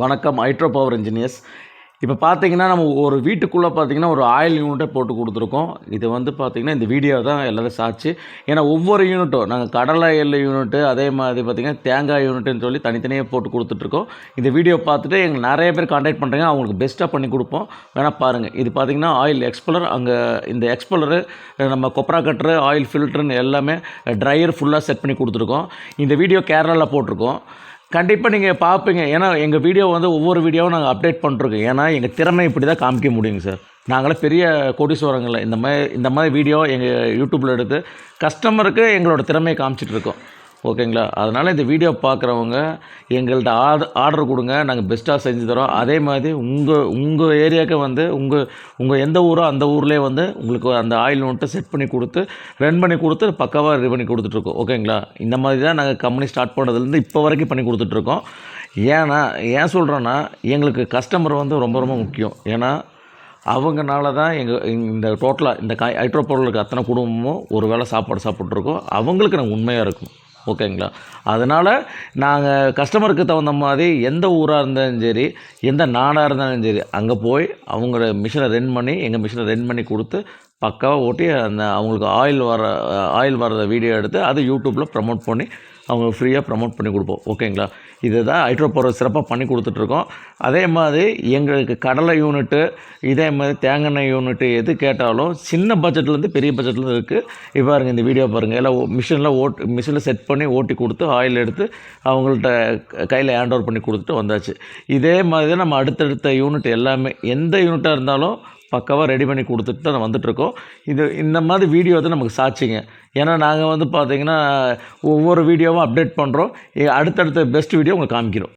வணக்கம். Hydro power engineers. இப்போ பார்த்தீங்கன்னா, நம்ம ஒரு வீட்டுக்குள்ளே பார்த்தீங்கன்னா, ஒரு ஆயில் யூனிட்டே போட்டு குடுத்துருக்கோம். இது வந்து பார்த்தீங்கன்னா, இந்த வீடியோ தான் எல்லாரும் சாட்சி. ஏன்னா, ஒவ்வொரு யூனிட்டும் நாங்கள் கடலை எண்ணெய் யூனிட்டு, அதே மாதிரி பார்த்தீங்கன்னா, தேங்காய் யூனிட்டுன்னு சொல்லி தனித்தனியாக போட்டு குடுத்துட்ருக்கோம். இந்த வீடியோ பார்த்துட்டு எங்களுக்கு நிறைய பேர் கான்டாக்ட் பண்ணுறீங்க. அவங்களுக்கு பெஸ்ட்டாக பண்ணி கொடுப்போம். வேணால் பாருங்கள். இது பார்த்தீங்கன்னா, ஆயில் எக்ஸ்பெல்லர். அங்கே இந்த எக்ஸ்பெல்லரு, நம்ம கொப்பரா கட்ரு, ஆயில் ஃபில்டருன்னு எல்லாமே ட்ரையர் ஃபுல்லாக செட் பண்ணி கொடுத்துருக்கோம். இந்த வீடியோ கேரளாவில் போட்டிருக்கோம். கண்டிப்பாக நீங்கள் பார்ப்பீங்க. ஏன்னா எங்கள் வீடியோ வந்து ஒவ்வொரு வீடியோவும் நாங்கள் அப்டேட் பண்ணிருக்கோம். ஏன்னா எங்கள் திறமை இப்படி தான் காமிக்க முடியுங்க சார். நாங்களாம் பெரிய கோடீஸ்வரங்கள. இந்த மாதிரி வீடியோ எங்கள் யூடியூப்பில் எடுத்து கஸ்டமருக்கு எங்களோட திறமையை காமிச்சிட்ருக்கோம். ஓகேங்களா? அதனால் இந்த வீடியோ பார்க்குறவங்க எங்கள்கிட்ட ஆர்டர் கொடுங்க. நாங்கள் பெஸ்ட்டாக செஞ்சு தரோம். அதே மாதிரி உங்கள் ஏரியாவுக்கு வந்து உங்கள் எந்த ஊரோ அந்த ஊர்லேயே வந்து உங்களுக்கு அந்த ஆயில் யூனிட்டை செட் பண்ணி கொடுத்து ரன் பண்ணி கொடுத்து பக்காவாக ரெடி பண்ணி கொடுத்துட்ருக்கோம். ஓகேங்களா? இந்த மாதிரி தான் நாங்கள் கம்பெனி ஸ்டார்ட் பண்ணதுலேருந்து இப்போ வரைக்கும் பண்ணி கொடுத்துட்ருக்கோம். ஏன் சொல்கிறேன்னா, எங்களுக்கு கஸ்டமர் வந்து ரொம்ப ரொம்ப முக்கியம். ஏன்னா அவங்கனால தான் இந்த டோட்டலாக இந்த ஹைட்ரோ பவருக்கு அத்தனை குடும்பமும் ஒரு வேளை சாப்பாடு சாப்பிட்ருக்கோம். அவங்களுக்கு நாங்கள் உண்மையாக இருக்கும். ஓகேங்களா? அதனால் நாங்கள் கஸ்டமருக்கு தகுந்த மாதிரி எந்த ஊராக இருந்தாலும் சரி, எந்த நாடாக இருந்தாலும் சரி, அங்கே போய் அவங்களோட மிஷினை ரன் பண்ணி எங்கள் மிஷினை ரன் பண்ணி கொடுத்து பக்காவாக ஓட்டி அந்த அவங்களுக்கு ஆயில் வர்ற வீடியோ எடுத்து அதை யூடியூப்பில் ப்ரமோட் பண்ணி அவங்க ஃப்ரீயாக ப்ரமோட் பண்ணி கொடுப்போம். ஓகேங்களா? இதுதான் ஹைட்ரோ பவர் சிறப்பாக பண்ணி கொடுத்துட்ருக்கோம். அதே மாதிரி எங்களுக்கு கடலை யூனிட்டு, இதே மாதிரி தேங்காய் யூனிட்டு எது கேட்டாலும் சின்ன பட்ஜெட்லேருந்து பெரிய பட்ஜெட்லேருந்து இருக்குது. இப்போ பாருங்கள், இந்த வீடியோ பாருங்கள். எல்லாம் மிஷினில் செட் பண்ணி ஓட்டி கொடுத்து ஆயில் எடுத்து அவங்கள்ட்ட கையில் ஹேண்ட் ஓவர் பண்ணி கொடுத்துட்டு வந்தாச்சு. இதே மாதிரி தான் நம்ம அடுத்தடுத்த யூனிட் எல்லாமே எந்த யூனிட்டாக இருந்தாலும் பக்காவாக ரெடி பண்ணி கொடுத்துட்டு தான் வந்துட்டுருக்கோம். இந்த மாதிரி வீடியோ தான் நமக்கு சாட்சிங்க. ஏன்னா நாங்கள் வந்து பார்த்திங்கன்னா ஒவ்வொரு வீடியோவும் அப்டேட் பண்ணுறோம். அடுத்தடுத்த பெஸ்ட் வீடியோ உங்களுக்கு காமிக்கிறோம்.